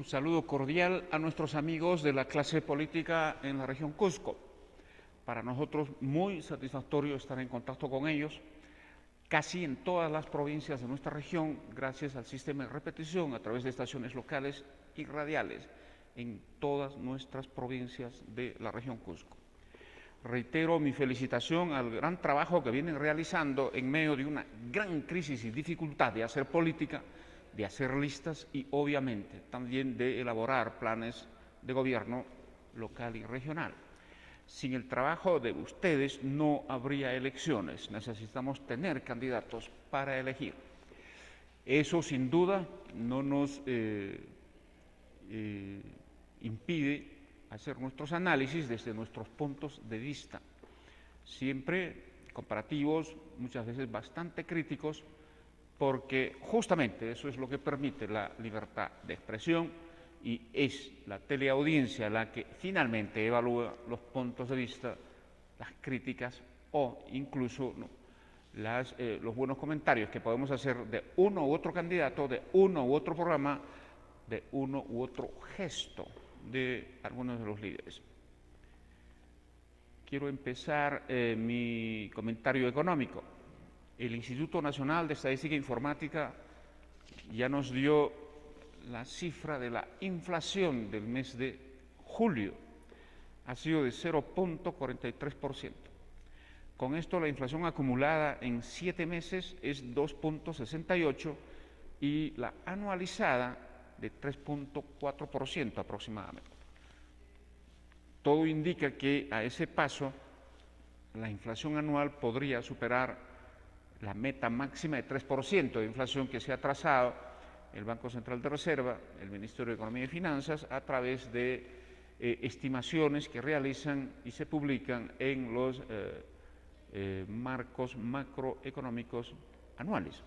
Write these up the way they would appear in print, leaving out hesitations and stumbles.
saludo cordial a nuestros amigos de la clase política en la región Cusco. Para nosotros muy satisfactorio estar en contacto con ellos, casi en todas las provincias de nuestra región, gracias al sistema de repetición a través de estaciones locales y radiales en todas nuestras provincias de la región Cusco. Reitero mi felicitación al gran trabajo que vienen realizando en medio de una gran crisis y dificultad de hacer política, de hacer listas y obviamente también de elaborar planes de gobierno local y regional. Sin el trabajo de ustedes no habría elecciones, necesitamos tener candidatos para elegir. Eso sin duda no nos impide hacer nuestros análisis desde nuestros puntos de vista, siempre comparativos, muchas veces bastante críticos, porque justamente eso es lo que permite la libertad de expresión y es la teleaudiencia la que finalmente evalúa los puntos de vista, las críticas o incluso los buenos comentarios que podemos hacer de uno u otro candidato, de uno u otro programa, de uno u otro gesto de algunos de los líderes. Quiero empezar mi comentario económico. El Instituto Nacional de Estadística e Informática ya nos dio la cifra de la inflación del mes de julio. Ha sido de 0.43%. Con esto la inflación acumulada en 7 meses es 2.68% y la anualizada de 3.4% aproximadamente. Todo indica que a ese paso la inflación anual podría superar la meta máxima de 3% de inflación que se ha trazado el Banco Central de Reserva, el Ministerio de Economía y Finanzas, a través de estimaciones que realizan y se publican en los marcos macroeconómicos anuales.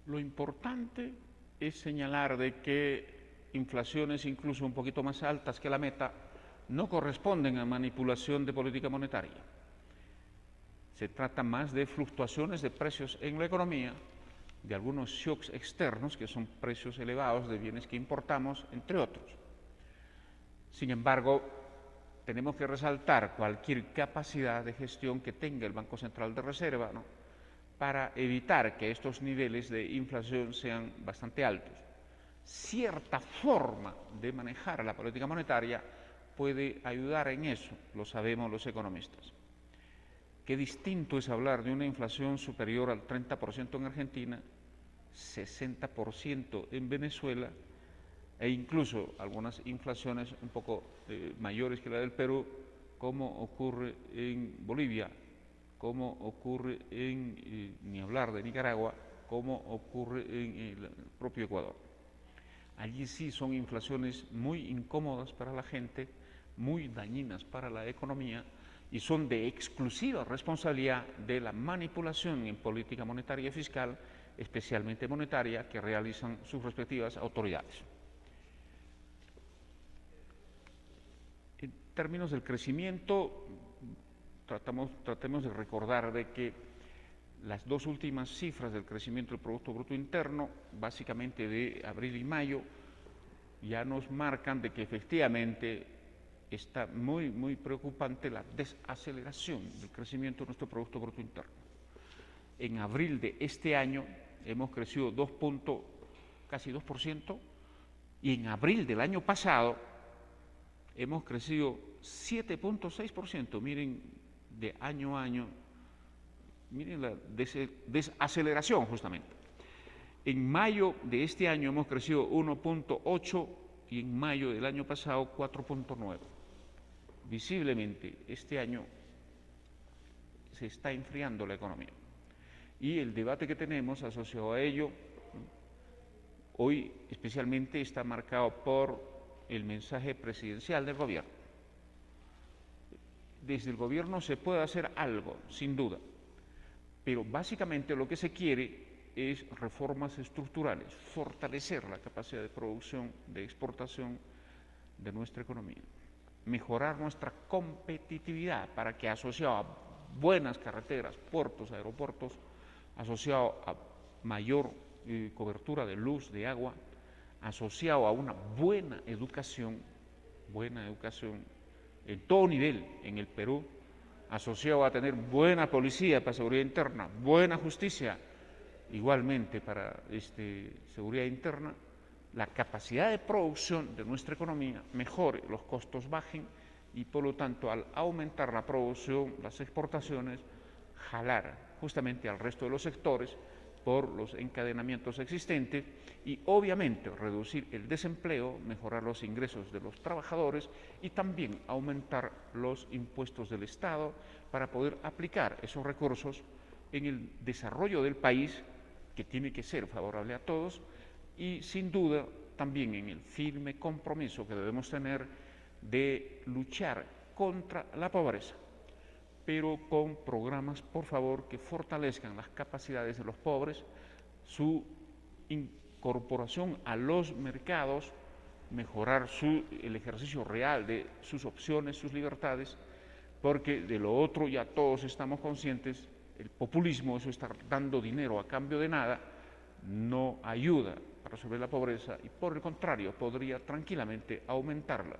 Lo importante es señalar de que inflaciones incluso un poquito más altas que la meta no corresponden a manipulación de política monetaria. Se trata más de fluctuaciones de precios en la economía, de algunos shocks externos, que son precios elevados de bienes que importamos, entre otros. Sin embargo, tenemos que resaltar cualquier capacidad de gestión que tenga el Banco Central de Reserva, ¿no?, para evitar que estos niveles de inflación sean bastante altos. Cierta forma de manejar la política monetaria puede ayudar en eso, lo sabemos los economistas. Qué distinto es hablar de una inflación superior al 30% en Argentina, 60% en Venezuela e incluso algunas inflaciones un poco mayores que la del Perú, como ocurre en Bolivia, como ocurre ni hablar de Nicaragua, como ocurre en el propio Ecuador. Allí sí son inflaciones muy incómodas para la gente, muy dañinas para la economía y son de exclusiva responsabilidad de la manipulación en política monetaria y fiscal, especialmente monetaria, que realizan sus respectivas autoridades. En términos del crecimiento, tratemos de recordar de que las dos últimas cifras del crecimiento del Producto Bruto Interno, básicamente de abril y mayo, ya nos marcan de que efectivamente está muy preocupante la desaceleración del crecimiento de nuestro Producto Bruto Interno. En abril de este año hemos crecido casi 2%, y en abril del año pasado hemos crecido 7.6%. Miren, de año a año, miren la desaceleración justamente. En mayo de este año hemos crecido 1.8% y en mayo del año pasado 4.9%. Visiblemente este año se está enfriando la economía. Y el debate que tenemos asociado a ello, hoy especialmente está marcado por el mensaje presidencial del gobierno. Desde el gobierno se puede hacer algo, sin duda, pero básicamente lo que se quiere es reformas estructurales, fortalecer la capacidad de producción, de exportación de nuestra economía, mejorar nuestra competitividad para que, asociado a buenas carreteras, puertos, aeropuertos, asociado a mayor cobertura de luz, de agua, asociado a una buena educación en todo nivel en el Perú, asociado a tener buena policía para seguridad interna, buena justicia, igualmente para seguridad interna, la capacidad de producción de nuestra economía mejore, los costos bajen y por lo tanto al aumentar la producción, las exportaciones, jalar justamente al resto de los sectores por los encadenamientos existentes y obviamente reducir el desempleo, mejorar los ingresos de los trabajadores y también aumentar los impuestos del Estado para poder aplicar esos recursos en el desarrollo del país, que tiene que ser favorable a todos, y sin duda también en el firme compromiso que debemos tener de luchar contra la pobreza, pero con programas, por favor, que fortalezcan las capacidades de los pobres, su incorporación a los mercados, mejorar el ejercicio real de sus opciones, sus libertades, porque de lo otro ya todos estamos conscientes, el populismo, eso estar dando dinero a cambio de nada, no ayuda a resolver la pobreza y por el contrario podría tranquilamente aumentarla.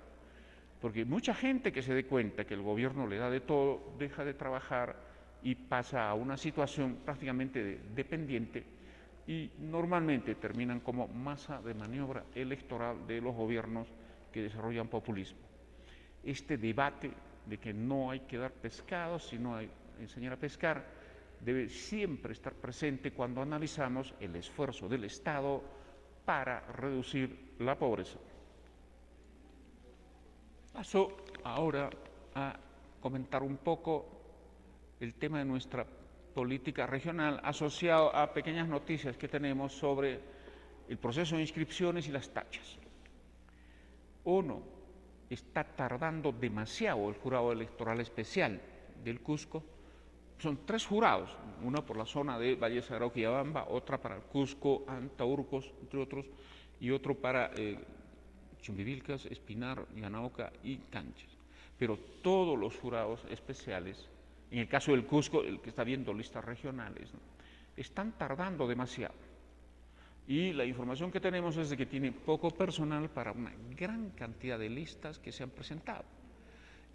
Porque mucha gente que se dé cuenta que el gobierno le da de todo, deja de trabajar y pasa a una situación prácticamente dependiente y normalmente terminan como masa de maniobra electoral de los gobiernos que desarrollan populismo. Este debate de que no hay que dar pescado, sino hay que enseñar a pescar, debe siempre estar presente cuando analizamos el esfuerzo del Estado para reducir la pobreza. Paso ahora a comentar un poco el tema de nuestra política regional asociado a pequeñas noticias que tenemos sobre el proceso de inscripciones y las tachas. Uno, está tardando demasiado el jurado electoral especial del Cusco. Son 3 jurados, uno por la zona de Valle Sagrado Quillabamba, otra para el Cusco, Antaurcos, entre otros, y otro para Chumbivilcas, Espinar, Yanaoca y Canchas. Pero todos los jurados especiales, en el caso del Cusco, el que está viendo listas regionales, ¿no?, están tardando demasiado. Y la información que tenemos es de que tiene poco personal para una gran cantidad de listas que se han presentado.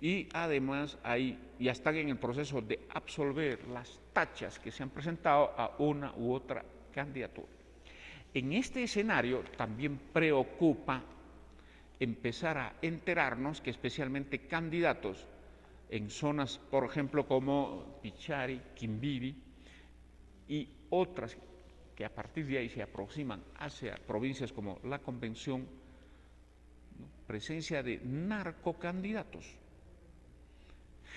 Y además ya están en el proceso de absolver las tachas que se han presentado a una u otra candidatura. En este escenario también preocupa empezar a enterarnos que especialmente candidatos en zonas, por ejemplo, como Pichari, Quimbibi y otras que a partir de ahí se aproximan hacia provincias como la Convención, ¿no?, presencia de narcocandidatos,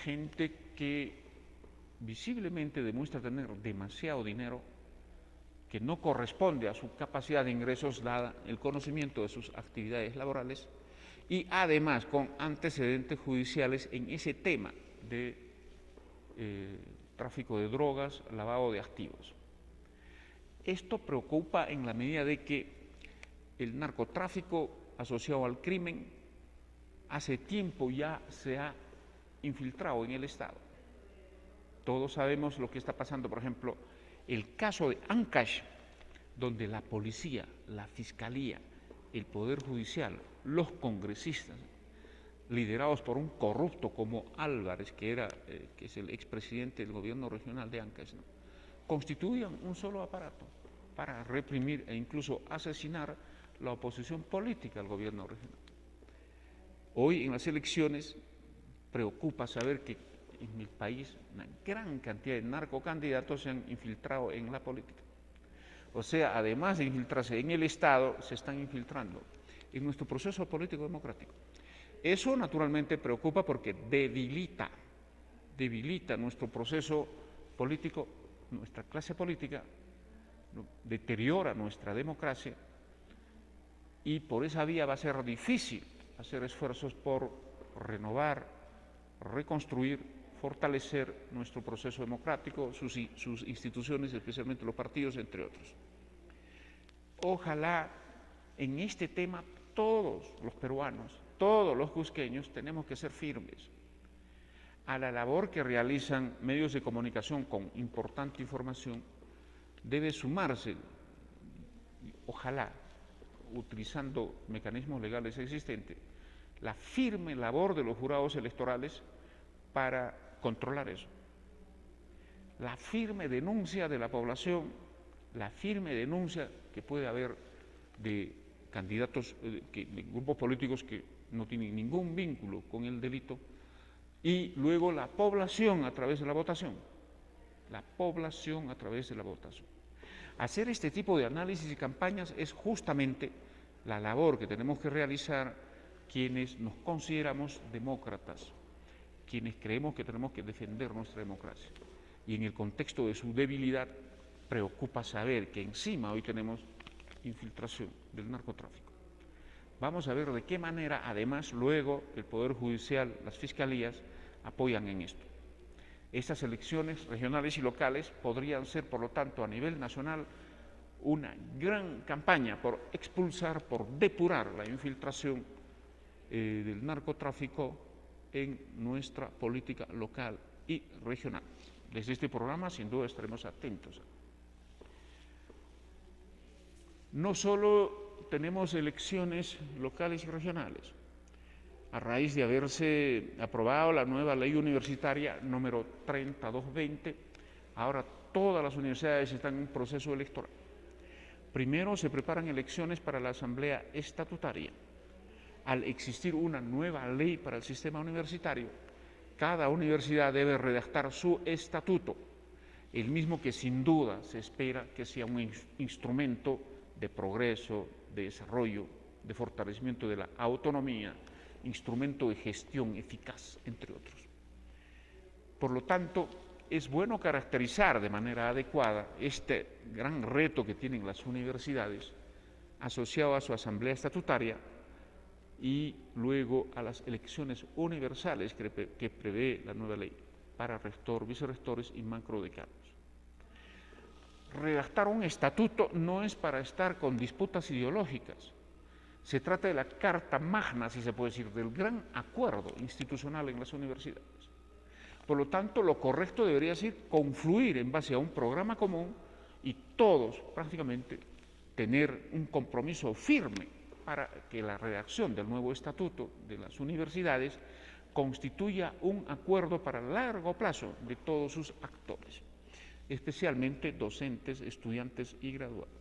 gente que visiblemente demuestra tener demasiado dinero que no corresponde a su capacidad de ingresos dada el conocimiento de sus actividades laborales y además con antecedentes judiciales en ese tema de tráfico de drogas, lavado de activos. Esto preocupa en la medida de que el narcotráfico asociado al crimen hace tiempo ya se ha infiltrado en el Estado. Todos sabemos lo que está pasando, por ejemplo, el caso de Ancash, donde la policía, la fiscalía, el Poder Judicial, los congresistas, liderados por un corrupto como Álvarez, que es el expresidente del gobierno regional de Ancash, ¿no?, constituían un solo aparato para reprimir e incluso asesinar la oposición política al gobierno regional. Hoy en las elecciones preocupa saber que en el país una gran cantidad de narcocandidatos se han infiltrado en la política. O sea, además de infiltrarse en el Estado, se están infiltrando en nuestro proceso político democrático. Eso naturalmente preocupa porque debilita nuestro proceso político, nuestra clase política, deteriora nuestra democracia y por esa vía va a ser difícil hacer esfuerzos por renovar, reconstruir, fortalecer nuestro proceso democrático, sus instituciones, especialmente los partidos, entre otros. Ojalá en este tema todos los peruanos, todos los cusqueños tenemos que ser firmes a la labor que realizan medios de comunicación con importante información. Debe sumarse, ojalá, utilizando mecanismos legales existentes, la firme labor de los jurados electorales para controlar eso. La firme denuncia de la población, la firme denuncia que puede haber de candidatos, de grupos políticos que no tienen ningún vínculo con el delito, y luego la población a través de la votación. La población a través de la votación. Hacer este tipo de análisis y campañas es justamente la labor que tenemos que realizar quienes nos consideramos demócratas, quienes creemos que tenemos que defender nuestra democracia. Y en el contexto de su debilidad, preocupa saber que encima hoy tenemos infiltración del narcotráfico. Vamos a ver de qué manera, además, luego el Poder Judicial, las fiscalías, apoyan en esto. Estas elecciones regionales y locales podrían ser, por lo tanto, a nivel nacional, una gran campaña por expulsar, por depurar la infiltración del narcotráfico en nuestra política local y regional. Desde este programa, sin duda, estaremos atentos. No solo tenemos elecciones locales y regionales. A raíz de haberse aprobado la nueva ley universitaria número 3220, ahora todas las universidades están en un proceso electoral. Primero se preparan elecciones para la asamblea estatutaria. Al existir una nueva ley para el sistema universitario, cada universidad debe redactar su estatuto, el mismo que sin duda se espera que sea un instrumento de progreso, de desarrollo, de fortalecimiento de la autonomía, instrumento de gestión eficaz, entre otros. Por lo tanto, es bueno caracterizar de manera adecuada este gran reto que tienen las universidades asociado a su asamblea estatutaria y luego a las elecciones universales que prevé la nueva ley para rector, vicerrectores y macrodecanos. Redactar un estatuto no es para estar con disputas ideológicas. Se trata de la carta magna, si se puede decir, del gran acuerdo institucional en las universidades. Por lo tanto, lo correcto debería ser confluir en base a un programa común y todos prácticamente tener un compromiso firme para que la redacción del nuevo estatuto de las universidades constituya un acuerdo para largo plazo de todos sus actores, especialmente docentes, estudiantes y graduados.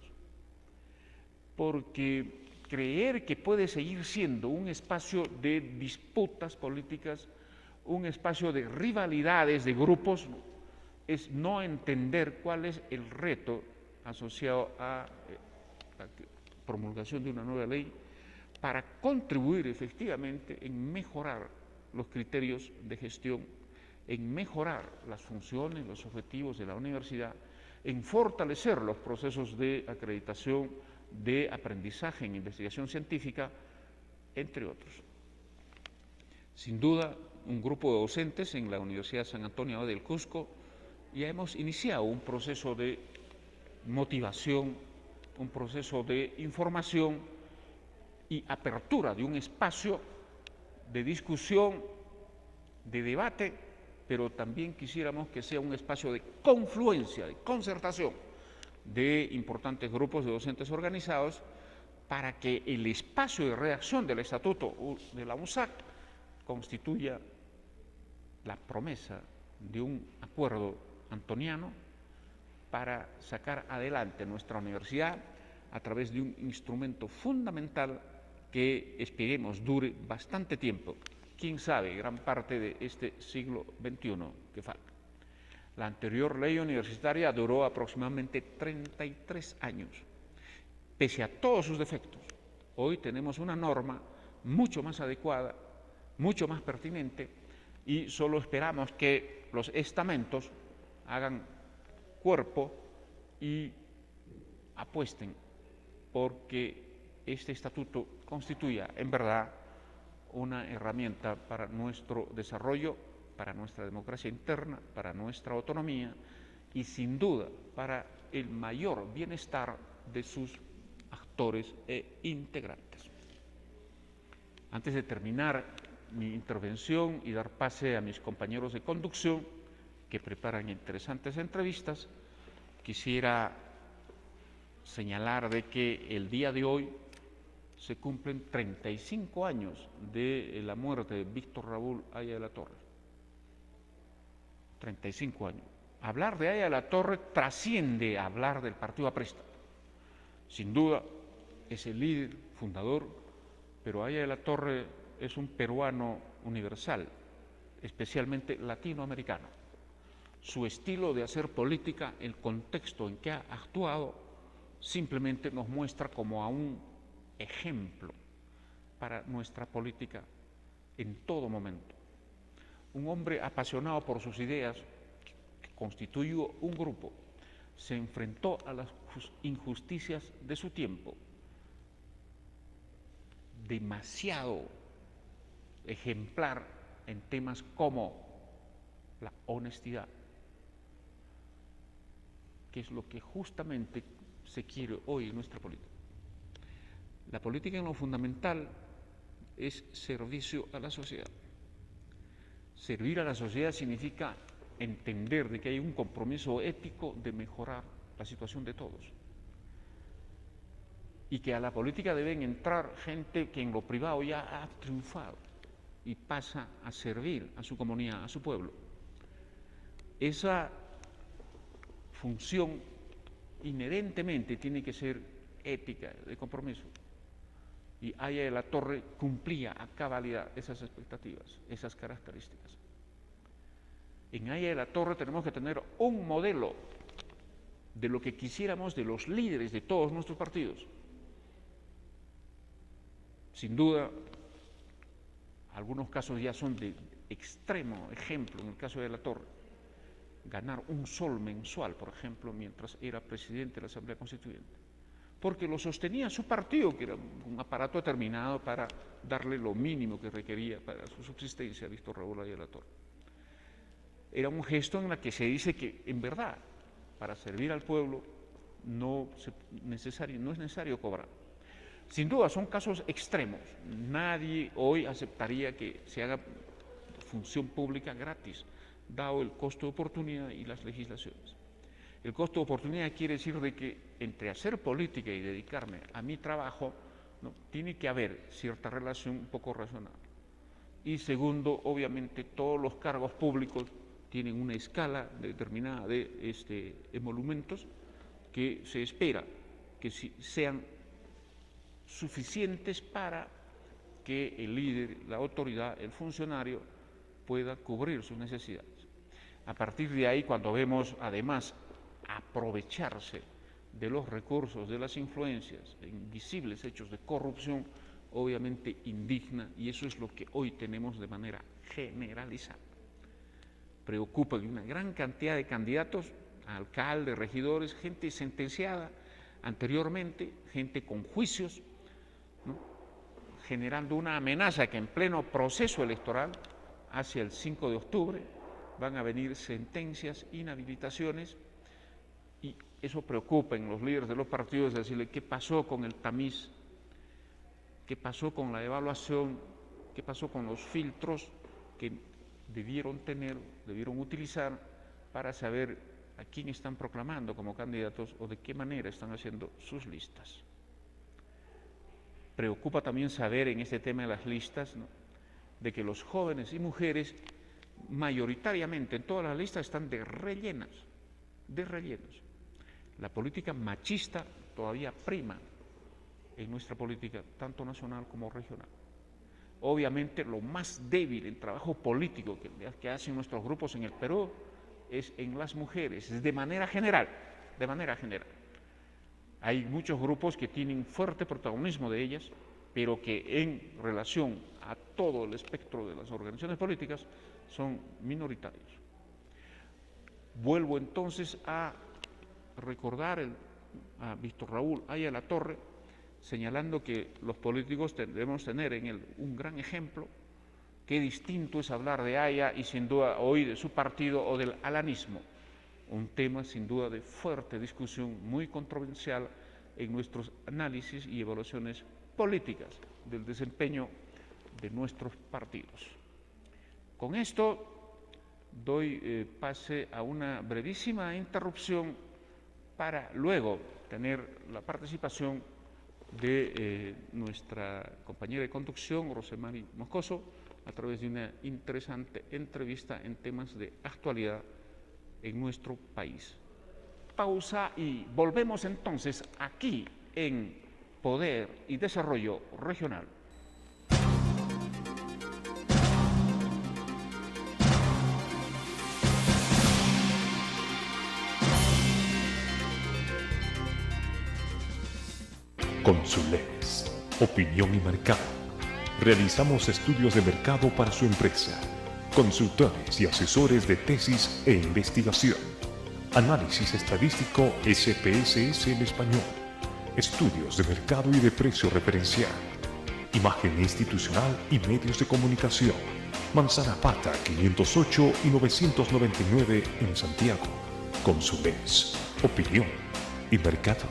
Porque creer que puede seguir siendo un espacio de disputas políticas, un espacio de rivalidades de grupos, es no entender cuál es el reto asociado a la promulgación de una nueva ley para contribuir efectivamente en mejorar los criterios de gestión, en mejorar las funciones, los objetivos de la universidad, en fortalecer los procesos de acreditación, de aprendizaje en investigación científica, entre otros. Sin duda, un grupo de docentes en la Universidad San Antonio del Cusco ya hemos iniciado un proceso de motivación, un proceso de información y apertura de un espacio de discusión, de debate, pero también quisiéramos que sea un espacio de confluencia, de concertación de importantes grupos de docentes organizados para que el espacio de redacción del estatuto de la UNSAC constituya la promesa de un acuerdo antoniano para sacar adelante nuestra universidad a través de un instrumento fundamental que esperemos dure bastante tiempo, quién sabe, gran parte de este siglo XXI que falta. La anterior ley universitaria duró aproximadamente 33 años, pese a todos sus defectos. Hoy tenemos una norma mucho más adecuada, mucho más pertinente, y solo esperamos que los estamentos hagan cuerpo y apuesten porque este estatuto constituya en verdad una herramienta para nuestro desarrollo, para nuestra democracia interna, para nuestra autonomía y sin duda para el mayor bienestar de sus actores e integrantes. Antes de terminar mi intervención y dar pase a mis compañeros de conducción que preparan interesantes entrevistas, quisiera señalar de que el día de hoy se cumplen 35 años de la muerte de Víctor Raúl Haya de la Torre. 35 años. Hablar de Haya de la Torre trasciende a hablar del Partido Aprista. Sin duda, es el líder fundador, pero Haya de la Torre es un peruano universal, especialmente latinoamericano. Su estilo de hacer política, el contexto en que ha actuado, simplemente nos muestra como a un ejemplo para nuestra política en todo momento. Un hombre apasionado por sus ideas, que constituyó un grupo, se enfrentó a las injusticias de su tiempo, demasiado ejemplar en temas como la honestidad, que es lo que justamente se quiere hoy en nuestra política. La política en lo fundamental es servicio a la sociedad. Servir a la sociedad significa entender de que hay un compromiso ético de mejorar la situación de todos. Y que a la política deben entrar gente que en lo privado ya ha triunfado y pasa a servir a su comunidad, a su pueblo. Esa función inherentemente tiene que ser ética, de compromiso. Y Haya de la Torre cumplía a cabalidad esas expectativas, esas características. En Haya de la Torre tenemos que tener un modelo de lo que quisiéramos de los líderes de todos nuestros partidos. Sin duda, algunos casos ya son de extremo ejemplo, en el caso de la Torre. Ganar un sol mensual, por ejemplo, mientras era presidente de la Asamblea Constituyente. Porque lo sostenía su partido, que era un aparato determinado para darle lo mínimo que requería para su subsistencia a Víctor Raúl Haya de la Torre. Era un gesto en el que se dice que, en verdad, para servir al pueblo no es necesario cobrar. Sin duda, son casos extremos. Nadie hoy aceptaría que se haga función pública gratis, dado el costo de oportunidad y las legislaciones. El costo de oportunidad quiere decir de que entre hacer política y dedicarme a mi trabajo, ¿no?, tiene que haber cierta relación un poco razonable. Y segundo, obviamente, todos los cargos públicos tienen una escala determinada de emolumentos que se espera que sean suficientes para que el líder, la autoridad, el funcionario pueda cubrir sus necesidades. A partir de ahí, cuando vemos además aprovecharse de los recursos, de las influencias, en visibles hechos de corrupción, obviamente indigna, y eso es lo que hoy tenemos de manera generalizada. Preocupa que una gran cantidad de candidatos, alcaldes, regidores, gente sentenciada anteriormente, gente con juicios, ¿no?, generando una amenaza que en pleno proceso electoral, hacia el 5 de octubre, van a venir sentencias, inhabilitaciones, y eso preocupa en los líderes de los partidos, decirle qué pasó con el tamiz, qué pasó con la evaluación, qué pasó con los filtros que debieron utilizar para saber a quién están proclamando como candidatos o de qué manera están haciendo sus listas. Preocupa también saber en este tema de las listas, ¿no?, de que los jóvenes y mujeres mayoritariamente en todas las listas están de rellenos. La política machista todavía prima en nuestra política, tanto nacional como regional. Obviamente lo más débil en trabajo político que hacen nuestros grupos en el Perú es en las mujeres, de manera general. Hay muchos grupos que tienen fuerte protagonismo de ellas, pero que en relación a todo el espectro de las organizaciones políticas son minoritarios. Vuelvo entonces a recordar a Víctor Raúl Haya de la Torre, señalando que los políticos debemos tener en él un gran ejemplo. Qué distinto es hablar de Haya y sin duda hoy de su partido o del alanismo, un tema sin duda de fuerte discusión, muy controversial en nuestros análisis y evaluaciones políticas del desempeño de nuestros partidos. Con esto doy pase a una brevísima interrupción para luego tener la participación de nuestra compañera de conducción, Rosemary Moscoso, a través de una interesante entrevista en temas de actualidad en nuestro país. Pausa y volvemos entonces aquí en Poder y Desarrollo Regional. Consules, opinión y mercado. Realizamos estudios de mercado para su empresa, consultores y asesores de tesis e investigación, análisis estadístico SPSS en español, estudios de mercado y de precio referencial, imagen institucional y medios de comunicación. Manzana Pata 508 y 999 en Santiago. Consules, opinión y mercado.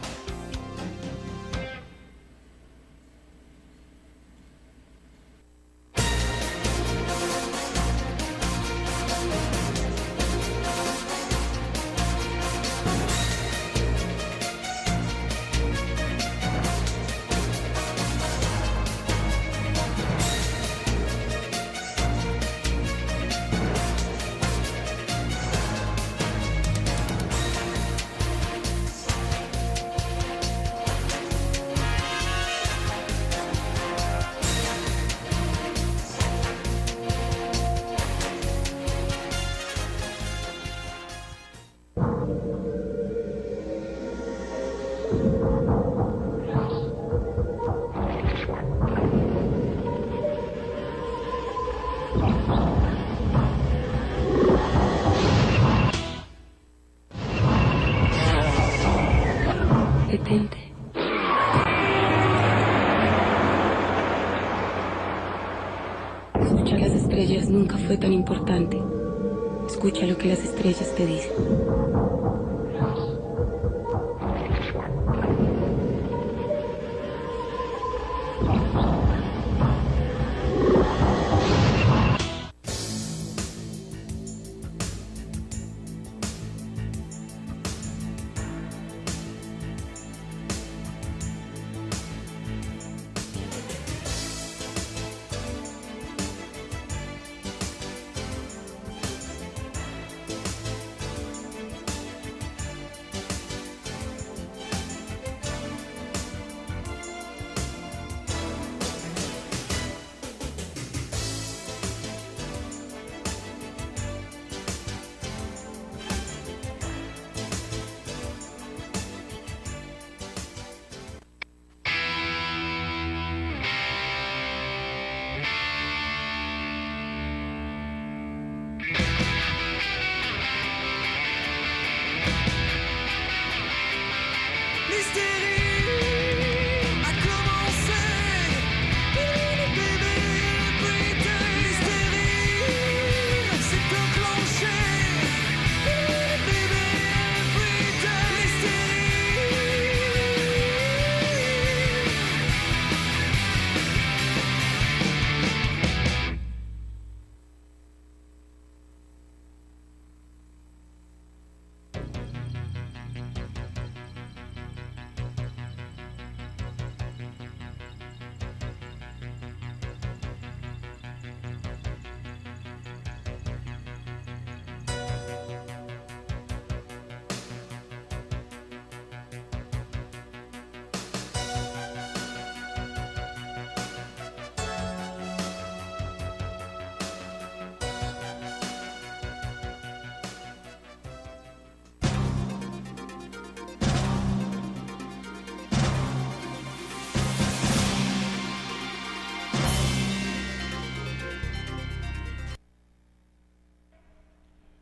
Detente. Escuchar las estrellas nunca fue tan importante. Escucha lo que las estrellas te dicen.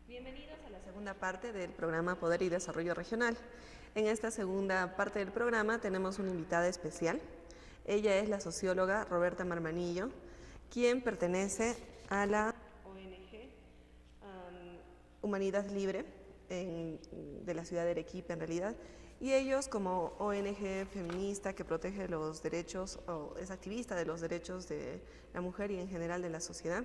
Bienvenidos a la segunda parte del programa Poder y Desarrollo Regional. En esta segunda parte del programa tenemos una invitada especial. Ella es la socióloga Roberta Marmanillo, quien pertenece a la ONG Humanidad Libre de la ciudad de Arequipa en realidad, y ellos como ONG feminista que protege los derechos o es activista de los derechos de la mujer y en general de la sociedad,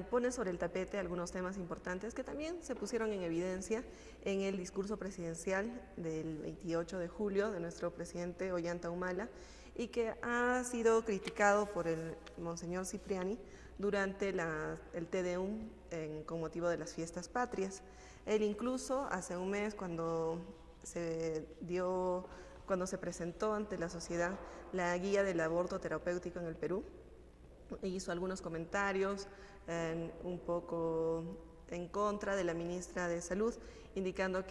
pone sobre el tapete algunos temas importantes que también se pusieron en evidencia en el discurso presidencial del 28 de julio de nuestro presidente Ollanta Humala y que ha sido criticado por el Monseñor Cipriani durante el Te Deum con motivo de las fiestas patrias. Él incluso hace un mes cuando se presentó ante la sociedad la guía del aborto terapéutico en el Perú, hizo algunos comentarios un poco en contra de la ministra de Salud, insinuando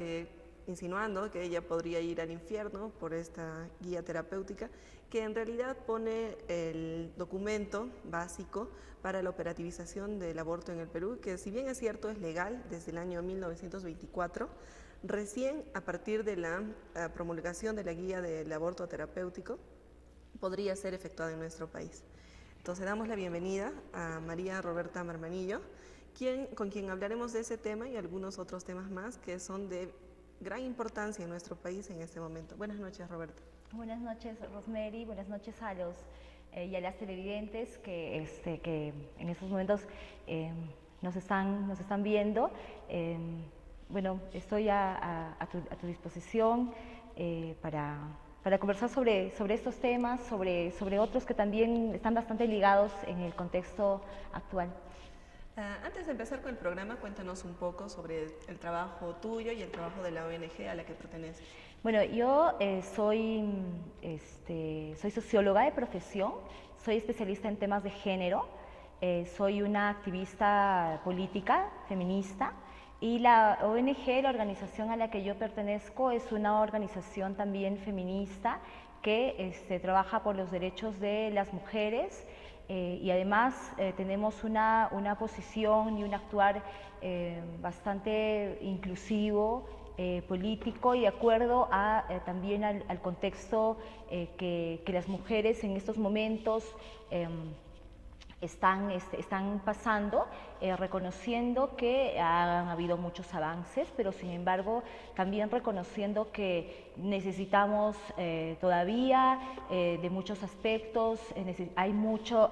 que ella podría ir al infierno por esta guía terapéutica, que en realidad pone el documento básico para la operativización del aborto en el Perú, que si bien es cierto es legal desde el año 1924, recién a partir de la promulgación de la guía del aborto terapéutico podría ser efectuado en nuestro país. Entonces damos la bienvenida a María Roberta Marmanillo, con quien hablaremos de ese tema y algunos otros temas más que son de gran importancia en nuestro país en este momento. Buenas noches, Roberta. Buenas noches, Rosemary. Buenas noches a los y a las televidentes que en estos momentos nos están viendo. Bueno, estoy a tu disposición para conversar sobre estos temas, sobre otros que también están bastante ligados en el contexto actual. Antes de empezar con el programa, cuéntanos un poco sobre el trabajo tuyo y el trabajo de la ONG a la que perteneces. Bueno, yo soy socióloga de profesión, soy especialista en temas de género, soy una activista política, feminista, y la ONG, la organización a la que yo pertenezco, es una organización también feminista que trabaja por los derechos de las mujeres y además tenemos una posición y un actuar bastante inclusivo, político y de acuerdo también al contexto que las mujeres en estos momentos están pasando, reconociendo que han habido muchos avances, pero sin embargo también reconociendo que necesitamos todavía de muchos aspectos, hay mucho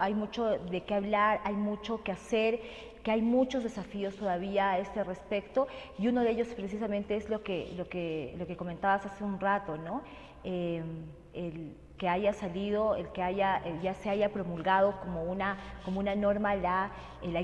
de qué hablar, hay mucho que hacer, que hay muchos desafíos todavía a este respecto y uno de ellos precisamente es lo que comentabas hace un rato, ¿no? El que haya salido, ya se haya promulgado como una norma la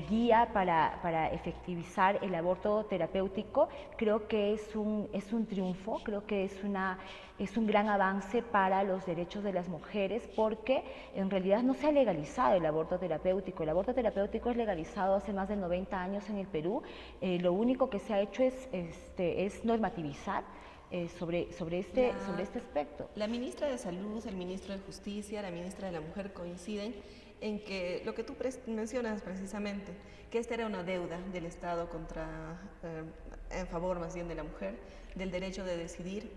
guía para efectivizar el aborto terapéutico, creo que es un triunfo, creo que es un gran avance para los derechos de las mujeres porque en realidad no se ha legalizado el aborto terapéutico. El aborto terapéutico es legalizado hace más de 90 años en el Perú. Lo único que se ha hecho es normativizar sobre este aspecto. La ministra de Salud, el ministro de Justicia, la ministra de la Mujer coinciden en que lo que tú mencionas precisamente, que esta era una deuda del Estado en favor más bien de la mujer, del derecho de decidir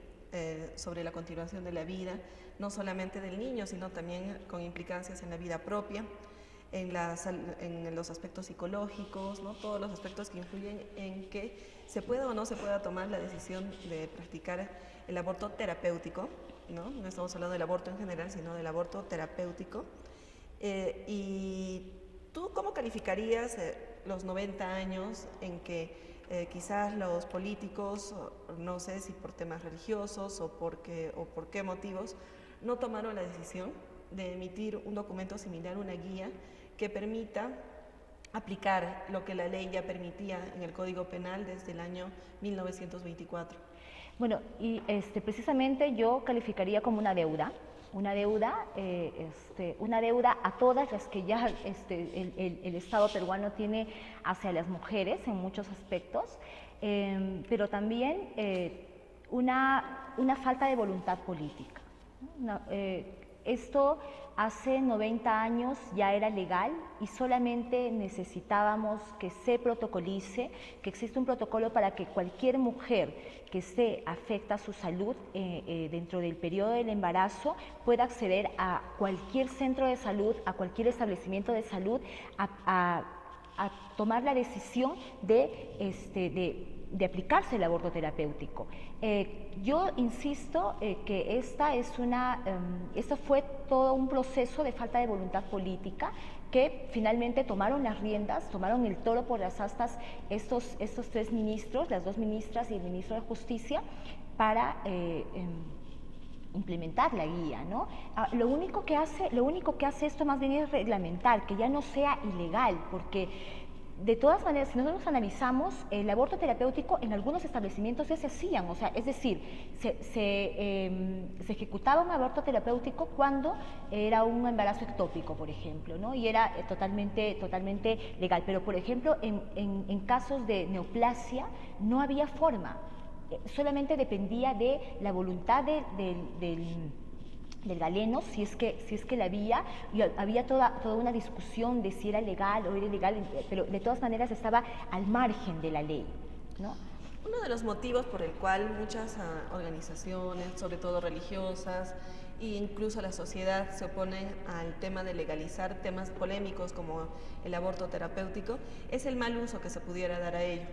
sobre la continuación de la vida, no solamente del niño, sino también con implicancias en la vida propia, en los aspectos psicológicos, ¿no? Todos los aspectos que influyen en que se pueda o no se pueda tomar la decisión de practicar el aborto terapéutico, ¿no? No estamos hablando del aborto en general, sino del aborto terapéutico. ¿Y tú cómo calificarías los 90 años en que quizás los políticos, no sé si por temas religiosos o por qué motivos, no tomaron la decisión de emitir un documento similar, una guía, que permita aplicar lo que la ley ya permitía en el Código Penal desde el año 1924? Bueno, y precisamente yo calificaría como una deuda a todas las que ya el Estado peruano tiene hacia las mujeres en muchos aspectos, pero también una falta de voluntad política. Esto hace 90 años ya era legal y solamente necesitábamos que se protocolice, que existe un protocolo para que cualquier mujer que esté afecta a su salud dentro del periodo del embarazo pueda acceder a cualquier centro de salud, a cualquier establecimiento de salud, a tomar la decisión de aplicarse el aborto terapéutico. Yo insisto que esto fue todo un proceso de falta de voluntad política que finalmente tomaron las riendas, tomaron el toro por las astas estos tres ministros, las dos ministras y el ministro de Justicia, para implementar la guía, ¿no? Lo único que hace esto más bien es reglamentar, que ya no sea ilegal, porque de todas maneras, si nosotros analizamos, el aborto terapéutico en algunos establecimientos ya se hacían, o sea, es decir, se ejecutaba un aborto terapéutico cuando era un embarazo ectópico, por ejemplo, ¿no? Y era totalmente legal, pero por ejemplo, en casos de neoplasia no había forma, solamente dependía de la voluntad del galeno, si es que la había, y había toda una discusión de si era legal o era ilegal, pero de todas maneras estaba al margen de la ley, ¿no? Uno de los motivos por el cual muchas organizaciones, sobre todo religiosas, e incluso la sociedad se oponen al tema de legalizar temas polémicos como el aborto terapéutico, es el mal uso que se pudiera dar a ello.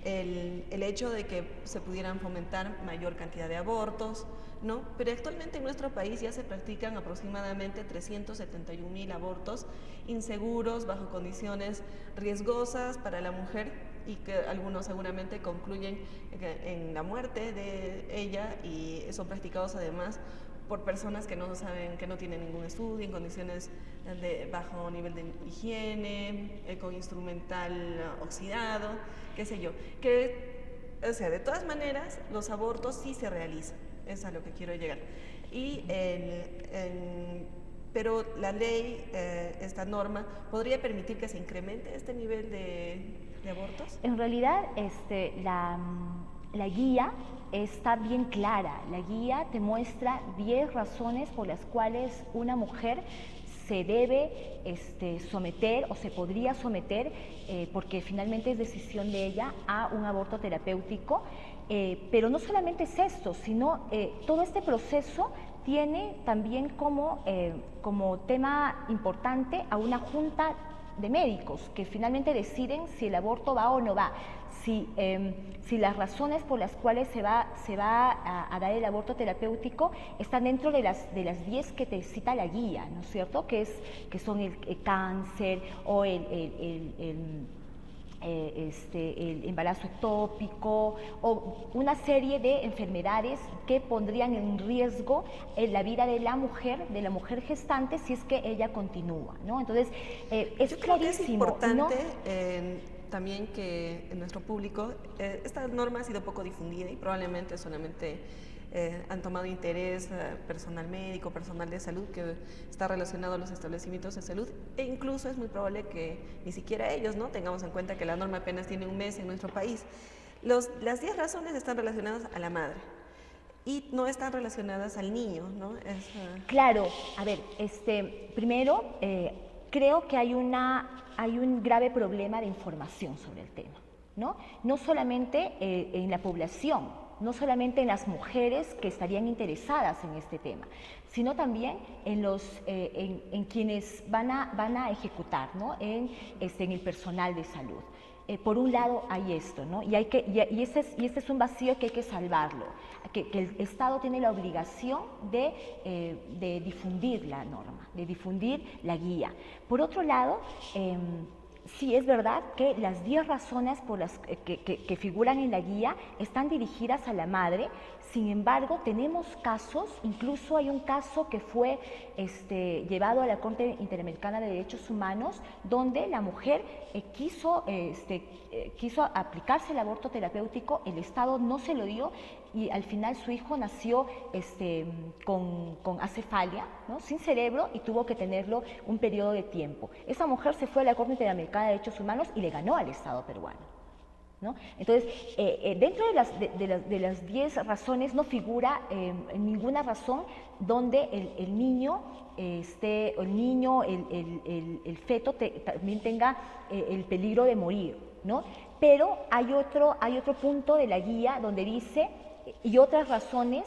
El hecho de que se pudieran fomentar mayor cantidad de abortos, ¿no? Pero actualmente en nuestro país ya se practican aproximadamente 371.000 abortos inseguros, bajo condiciones riesgosas para la mujer, y que algunos seguramente concluyen en la muerte de ella, y son practicados además por personas que no saben, que no tienen ningún estudio, en condiciones de bajo nivel de higiene, con instrumental oxidado, qué sé yo. O sea, de todas maneras, los abortos sí se realizan, es a lo que quiero llegar. Pero la ley, esta norma, ¿podría permitir que se incremente este nivel de abortos? En realidad, la guía está bien clara. La guía te muestra 10 razones por las cuales una mujer se debe someter o se podría someter, porque finalmente es decisión de ella, a un aborto terapéutico. Pero no solamente es esto, sino todo este proceso tiene también como tema importante a una junta de médicos que finalmente deciden si el aborto va o no va, si las razones por las cuales se va a dar el aborto terapéutico están dentro de las 10 que te cita la guía, ¿no es cierto? Que son el cáncer o el embarazo ectópico o una serie de enfermedades que pondrían en riesgo la vida de la mujer gestante si es que ella continúa, ¿no? Entonces, es Yo creo clarísimo. Que es importante también que en nuestro público esta norma ha sido poco difundida y probablemente solamente han tomado interés personal médico, personal de salud que está relacionado a los establecimientos de salud, e incluso es muy probable que ni siquiera ellos, ¿no? Tengamos en cuenta que la norma apenas tiene un mes en nuestro país. Las 10 razones están relacionadas a la madre y no están relacionadas al niño, ¿no? Claro, a ver, primero creo que hay un grave problema de información sobre el tema, ¿no? No solamente en la población, no solamente en las mujeres que estarían interesadas en este tema, sino también en quienes van a ejecutar, ¿no? En el personal de salud. Por un lado hay esto, ¿no? Y este es un vacío que hay que salvarlo, que el Estado tiene la obligación de difundir la norma, de difundir la guía. Por otro lado, sí, es verdad que las 10 razones por las que figuran en la guía están dirigidas a la madre. Sin embargo, tenemos casos, incluso hay un caso que fue llevado a la Corte Interamericana de Derechos Humanos, donde la mujer quiso aplicarse el aborto terapéutico, el Estado no se lo dio y al final su hijo nació con acefalia, ¿no? Sin cerebro, y tuvo que tenerlo un periodo de tiempo. Esa mujer se fue a la Corte Interamericana de Derechos Humanos y le ganó al Estado peruano, ¿no? Entonces, dentro de las 10 razones no figura ninguna razón donde el niño, el feto también tenga el peligro de morir, ¿no? Pero hay otro punto de la guía donde dice, y otras razones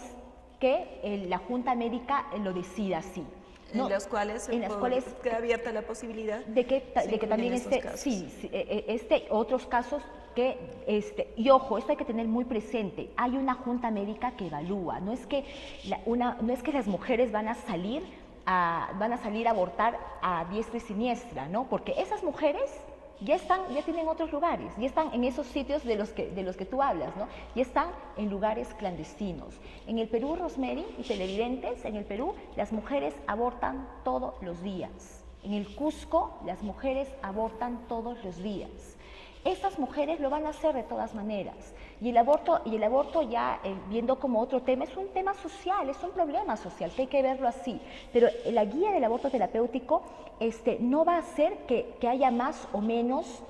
que la Junta Médica lo decida así, ¿no? En las cuales queda abierta la posibilidad de que también otros casos que y ojo, esto hay que tener muy presente, hay una junta médica que evalúa, no es que las mujeres van a salir van a salir a abortar a diestra y siniestra, ¿no? Porque esas mujeres ya tienen otros lugares, ya están en esos sitios de los que tú hablas, ¿no? Ya están en lugares clandestinos. En el Perú, Rosemary y televidentes, en el Perú las mujeres abortan todos los días. En el Cusco las mujeres abortan todos los días. Estas mujeres lo van a hacer de todas maneras. Y el aborto ya, viendo como otro tema, es un tema social, es un problema social, que hay que verlo así. Pero la guía del aborto terapéutico no va a hacer que haya más o menos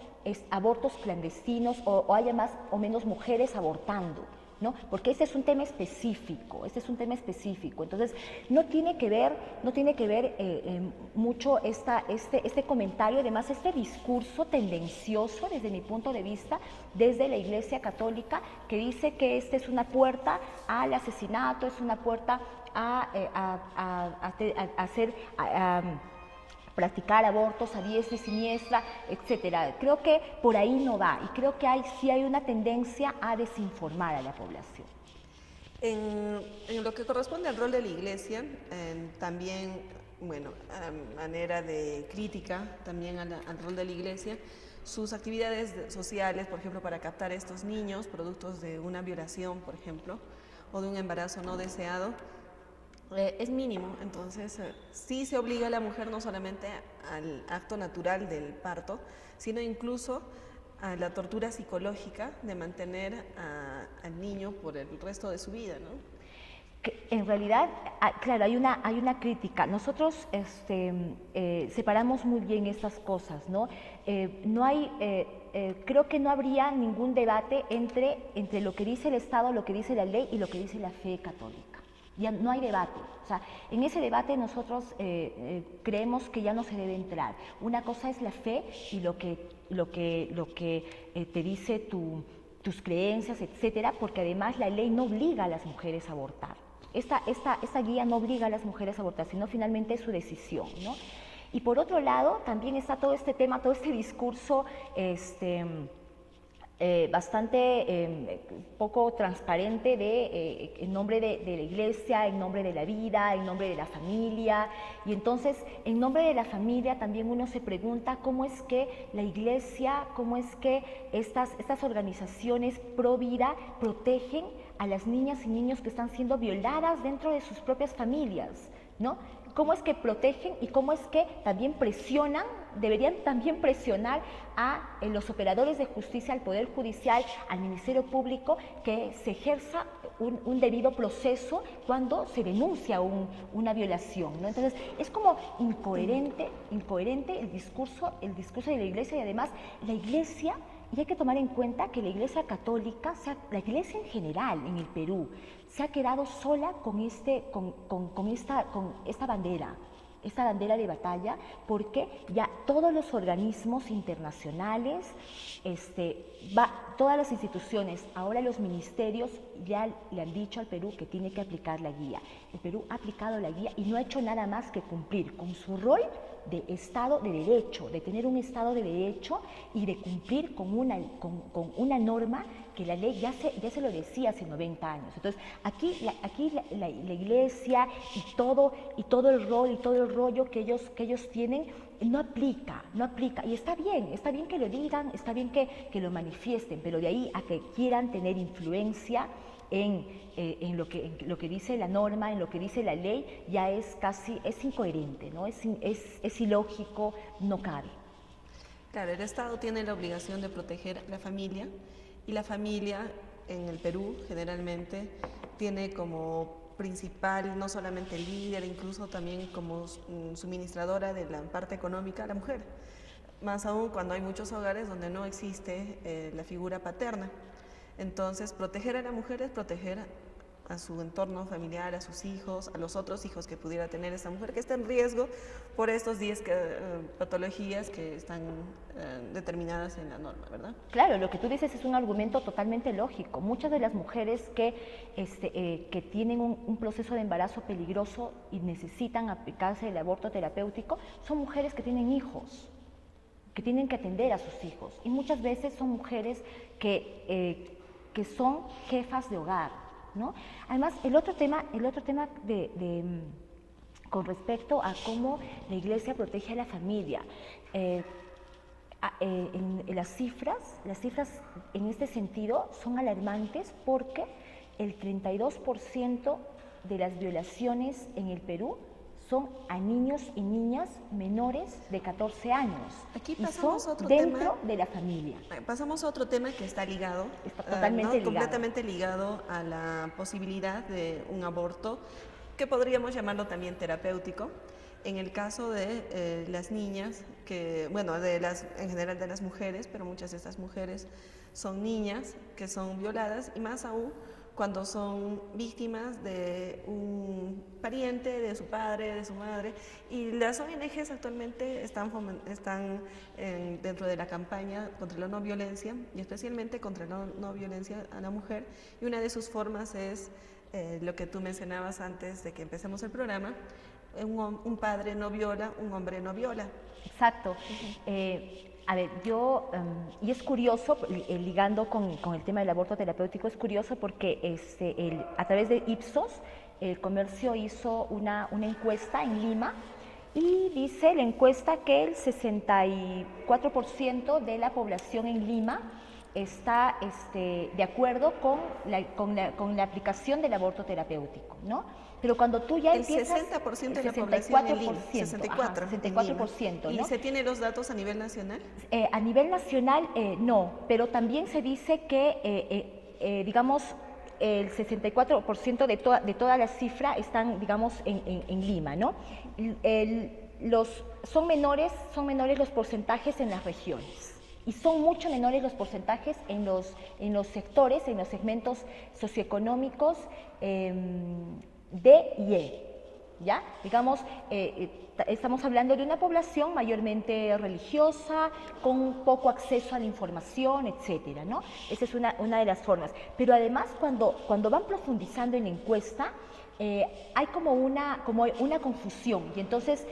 abortos clandestinos o haya más o menos mujeres abortando, ¿no? Porque ese es un tema específico, Entonces, no tiene que ver mucho este comentario, además este discurso tendencioso desde mi punto de vista, desde la Iglesia Católica, que dice que esta es una puerta al asesinato, es una puerta practicar abortos a diestra y siniestra, etcétera. Creo que por ahí no va y creo que sí hay una tendencia a desinformar a la población. En lo que corresponde al rol de la Iglesia, también, bueno, a manera de crítica también al rol de la Iglesia, sus actividades sociales, por ejemplo, para captar a estos niños, productos de una violación, por ejemplo, o de un embarazo no deseado, es mínimo. Entonces sí se obliga a la mujer no solamente al acto natural del parto, sino incluso a la tortura psicológica de mantener al niño por el resto de su vida, ¿no? Que en realidad, claro, hay una crítica. Nosotros separamos muy bien estas cosas, ¿no? Creo que no habría ningún debate entre lo que dice el Estado, lo que dice la ley y lo que dice la fe católica. Ya no hay debate. O sea, en ese debate nosotros creemos que ya no se debe entrar. Una cosa es la fe y lo que te dice tus creencias, etcétera, porque además la ley no obliga a las mujeres a abortar. Esta guía no obliga a las mujeres a abortar, sino finalmente es su decisión, ¿no? Y por otro lado, también está todo este tema, todo este discurso bastante poco transparente en nombre de la Iglesia, en nombre de la vida, en nombre de la familia. Y entonces, en nombre de la familia también uno se pregunta cómo es que la Iglesia, cómo es que estas organizaciones pro vida protegen a las niñas y niños que están siendo violadas dentro de sus propias familias, ¿no? ¿Cómo es que protegen y cómo es que también deberían también presionar a los operadores de justicia, al Poder Judicial, al Ministerio Público, que se ejerza un debido proceso cuando se denuncia una violación, ¿no? Entonces, es como incoherente el discurso de la Iglesia, y además la Iglesia, y hay que tomar en cuenta que la Iglesia Católica, la Iglesia en general en el Perú, se ha quedado sola con esta bandera de batalla, porque ya todos los organismos internacionales, todas las instituciones, ahora los ministerios ya le han dicho al Perú que tiene que aplicar la guía. El Perú ha aplicado la guía y no ha hecho nada más que cumplir con su rol de Estado de Derecho, de tener un Estado de Derecho y de cumplir con una norma que la ley ya se lo decía hace 90 años. Entonces, aquí la Iglesia y todo el rol y todo el rollo que ellos tienen no aplica. Y está bien que lo digan, está bien que lo manifiesten, pero de ahí a que quieran tener influencia en lo que dice la norma, en lo que dice la ley, ya es incoherente, ¿no? Es ilógico, no cabe. Claro, el Estado tiene la obligación de proteger la familia, y la familia en el Perú generalmente tiene como principal, no solamente líder, incluso también como suministradora de la parte económica, la mujer. Más aún cuando hay muchos hogares donde no existe la figura paterna. Entonces, proteger a la mujer es proteger a su entorno familiar, a sus hijos, a los otros hijos que pudiera tener esta mujer, que está en riesgo por estos 10 patologías que están determinadas en la norma, ¿verdad? Claro, lo que tú dices es un argumento totalmente lógico. Muchas de las mujeres que tienen un proceso de embarazo peligroso y necesitan aplicarse el aborto terapéutico son mujeres que tienen hijos, que tienen que atender a sus hijos, y muchas veces son mujeres que son jefas de hogar, ¿no? Además, el otro tema con respecto a cómo la Iglesia protege a la familia. En las cifras en este sentido son alarmantes porque el 32% de las violaciones en el Perú son a niños y niñas menores de 14 años. Aquí y pasamos son a otro dentro tema. de la familia. Pasamos a otro tema que está ligado, Está totalmente ligado. completamente ligado a la posibilidad de un aborto, que podríamos llamarlo también terapéutico. En el caso de las niñas, en general de las mujeres, pero muchas de estas mujeres son niñas que son violadas, y más aún cuando son víctimas de un pariente, de su padre, de su madre. Y las ONGs actualmente están dentro de la campaña contra la no violencia, y especialmente contra la no violencia a la mujer, y una de sus formas es lo que tú mencionabas antes de que empecemos el programa: un padre no viola, un hombre no viola. Exacto. A ver, y es curioso, ligando con el tema del aborto terapéutico, es curioso porque a través de Ipsos, el comercio hizo una encuesta en Lima, y dice la encuesta que el 64% de la población en Lima está de acuerdo con la aplicación del aborto terapéutico, ¿no? Pero cuando tú ya empiezas... El 60% de la población en Lima, 64%, ¿no? ¿Y se tiene los datos a nivel nacional? A nivel nacional, no, pero también se dice que, digamos, el 64% de toda la cifra están, digamos, en Lima, ¿no? Son menores los porcentajes en las regiones. Y son mucho menores los porcentajes en los sectores, en los segmentos socioeconómicos D y E, ¿ya? Digamos, estamos hablando de una población mayormente religiosa, con poco acceso a la información, etcétera, ¿no? Esa es una de las formas. Pero además, cuando van profundizando en la encuesta, hay como una confusión, y entonces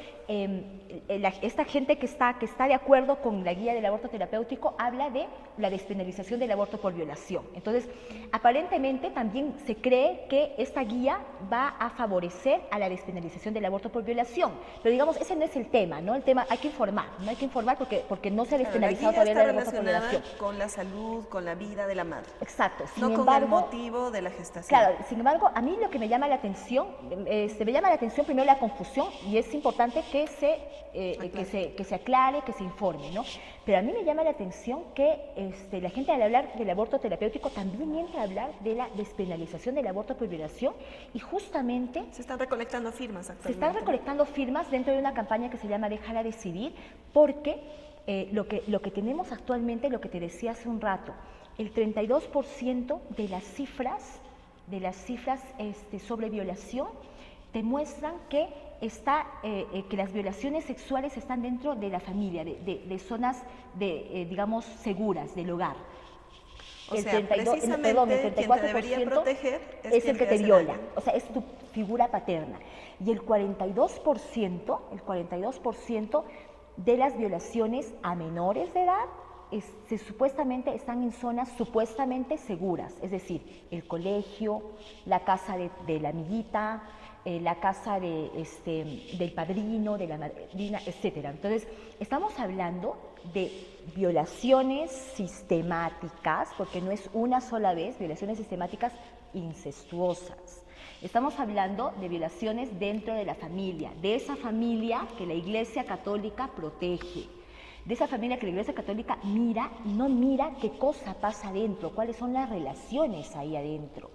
esta gente que está de acuerdo con la guía del aborto terapéutico habla de la despenalización del aborto por violación. Entonces, aparentemente también se cree que esta guía va a favorecer a la despenalización del aborto por violación, pero digamos, ese no es el tema, ¿no? El tema, hay que informar porque no se ha despenalizado todavía el aborto por violación. Con la salud, con la vida de la madre. Exacto. No con el motivo de la gestación. Claro, sin embargo, a mí lo que me llama la atención, primero la confusión, y es importante que se aclare, que se informe, ¿no? Pero a mí me llama la atención que la gente, al hablar del aborto terapéutico, también entra a hablar de la despenalización del aborto por violación, y justamente se están recolectando firmas actualmente. Se están recolectando firmas dentro de una campaña que se llama Déjala Decidir, porque lo que tenemos actualmente, lo que te decía hace un rato, el 32% de las cifras sobre violación demuestran que las violaciones sexuales están dentro de la familia, de zonas digamos, seguras, del hogar. El 34% quien te debería proteger es el que te viola, o sea, es tu figura paterna. Y el 42% de las violaciones a menores de edad supuestamente están en zonas supuestamente seguras, es decir, el colegio, la casa de la amiguita, la casa del padrino, de la madrina, etcétera. Entonces, estamos hablando de violaciones sistemáticas, porque no es una sola vez, violaciones sistemáticas incestuosas. Estamos hablando de violaciones dentro de la familia, de esa familia que la Iglesia Católica protege, de esa familia que la Iglesia Católica mira y no mira qué cosa pasa adentro, cuáles son las relaciones ahí adentro.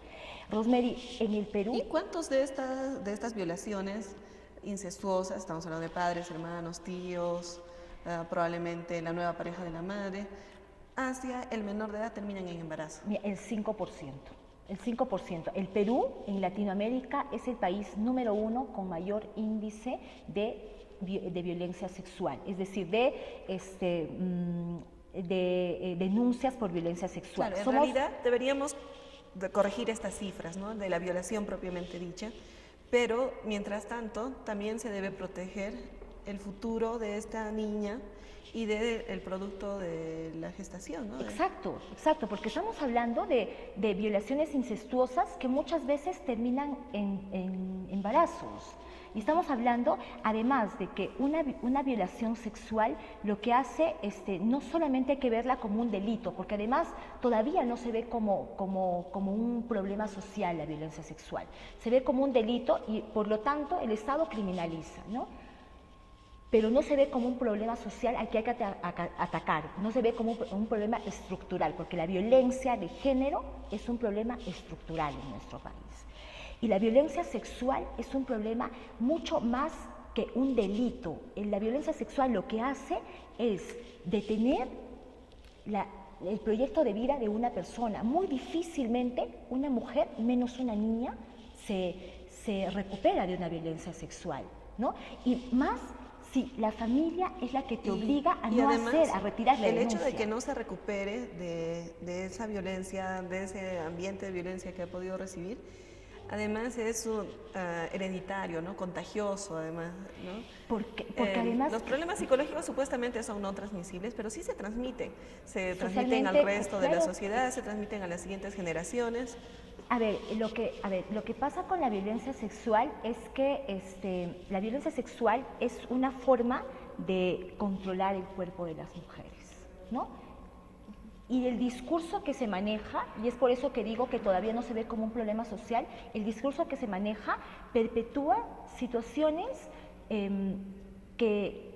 Rosemary, en el Perú... ¿Y cuántos de estas violaciones incestuosas, estamos hablando de padres, hermanos, tíos, probablemente la nueva pareja de la madre, hacia el menor de edad terminan en embarazo? Mira, el 5%. El 5%. El Perú, en Latinoamérica, es el país número 1 con mayor índice de violencia sexual, es decir, de denuncias por violencia sexual. Claro, en realidad deberíamos corregir estas cifras, ¿no?, de la violación propiamente dicha, pero mientras tanto también se debe proteger el futuro de esta niña y del producto de la gestación, ¿no? Exacto, exacto, porque estamos hablando de violaciones incestuosas que muchas veces terminan en embarazos. Y estamos hablando, además de que una violación sexual lo que hace, no solamente hay que verla como un delito, porque además todavía no se ve como un problema social la violencia sexual. Se ve como un delito y por lo tanto el Estado criminaliza, ¿no? Pero no se ve como un problema social al que hay que atacar, no se ve como un problema estructural, porque la violencia de género es un problema estructural en nuestro país. Y la violencia sexual es un problema mucho más que un delito. La violencia sexual lo que hace es detener el proyecto de vida de una persona. Muy difícilmente una mujer, menos una niña, se recupera de una violencia sexual, ¿no? Y más si la familia es la que te obliga a no además, a retirar la denuncia. El hecho de que no se recupere de esa violencia, de ese ambiente de violencia que ha podido recibir, además es hereditario, ¿no? Contagioso, además, ¿no? Porque además los problemas psicológicos supuestamente son no transmisibles, pero sí se transmiten. Se transmiten al resto de la sociedad, se transmiten a las siguientes generaciones. Lo que pasa con la violencia sexual es que la violencia sexual es una forma de controlar el cuerpo de las mujeres, ¿no? Y el discurso que se maneja, y es por eso que digo que todavía no se ve como un problema social, el discurso que se maneja perpetúa situaciones que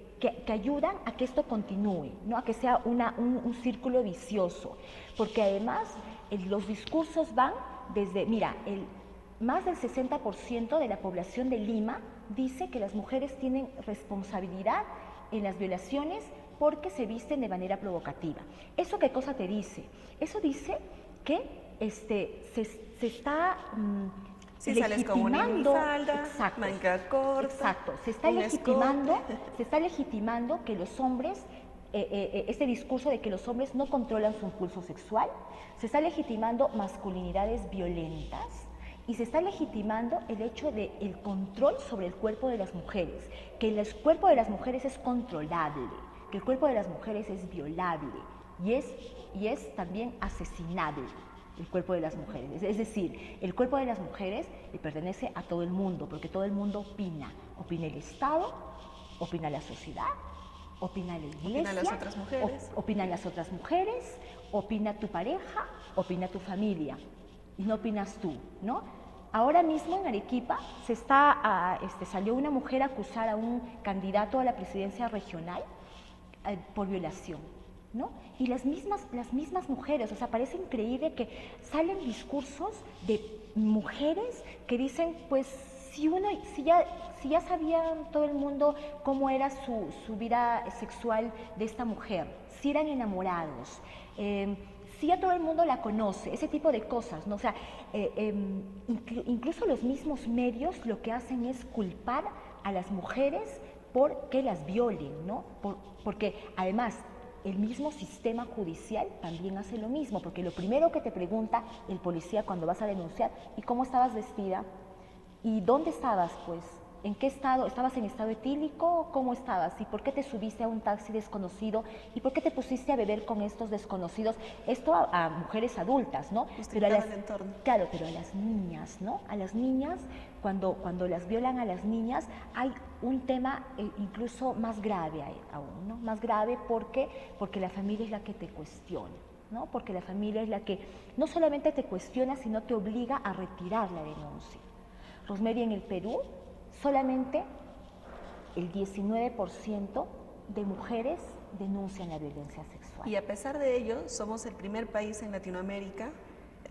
ayudan a que esto continúe, ¿no? A que sea un círculo vicioso, porque además los discursos van desde, más del 60% de la población de Lima dice que las mujeres tienen responsabilidad en las violaciones porque se visten de manera provocativa. ¿Eso qué cosa te dice? Eso dice que se está si sales con una minifalda, exacto, manga corta, exacto, se está legitimando que los hombres, este discurso de que los hombres no controlan su impulso sexual, se está legitimando masculinidades violentas y se está legitimando el hecho del control sobre el cuerpo de las mujeres, que el cuerpo de las mujeres es controlable, que el cuerpo de las mujeres es violable y es también asesinable el cuerpo de las mujeres. Es decir, el cuerpo de las mujeres le pertenece a todo el mundo, porque todo el mundo opina. Opina el Estado, opina la sociedad, opina la iglesia, opina las otras mujeres, opinan las otras mujeres, opina tu pareja, opina tu familia, y no opinas tú, ¿no? Ahora mismo en Arequipa salió una mujer a acusar a un candidato a la presidencia regional por violación, ¿no? Y las mismas mujeres, o sea, parece increíble que salen discursos de mujeres que dicen, pues, si ya sabía todo el mundo cómo era su vida sexual de esta mujer, si eran enamorados, si ya todo el mundo la conoce, ese tipo de cosas, ¿no? O sea, incluso los mismos medios lo que hacen es culpar a las mujeres por que las violen, ¿no? Porque además el mismo sistema judicial también hace lo mismo, porque lo primero que te pregunta el policía cuando vas a denunciar, ¿y cómo estabas vestida? ¿Y dónde estabas, pues? ¿En qué estado? ¿Estabas en estado etílico? ¿Cómo estabas? ¿Y por qué te subiste a un taxi desconocido? ¿Y por qué te pusiste a beber con estos desconocidos? Esto a mujeres adultas, ¿no? Pero el entorno. Claro, pero a las niñas, ¿no? A las niñas, cuando las violan a las niñas, hay un tema incluso más grave aún, ¿no? Más grave porque la familia es la que te cuestiona, ¿no? Porque la familia es la que no solamente te cuestiona, sino te obliga a retirar la denuncia. Rosemary, en el Perú, solamente el 19% de mujeres denuncian la violencia sexual. Y a pesar de ello, somos el primer país en Latinoamérica,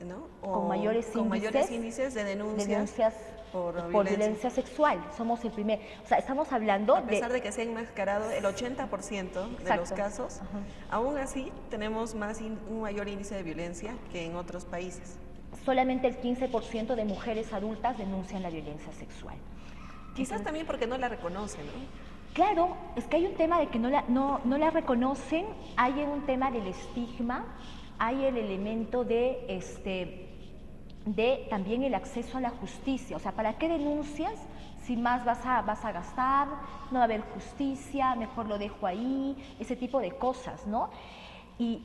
¿no? Con mayores índices de denuncias por violencia sexual. Somos el primer. O sea, estamos hablando a pesar de que se ha enmascarado el 80% de los casos, aún así tenemos un mayor índice de violencia que en otros países. Solamente el 15% de mujeres adultas denuncian la violencia sexual. Quizás también porque no la reconocen, ¿no? Claro, es que hay un tema de que no la reconocen, hay un tema del estigma, hay el elemento de de también el acceso a la justicia. O sea, ¿para qué denuncias si más vas a gastar? No va a haber justicia, mejor lo dejo ahí, ese tipo de cosas, ¿no? Y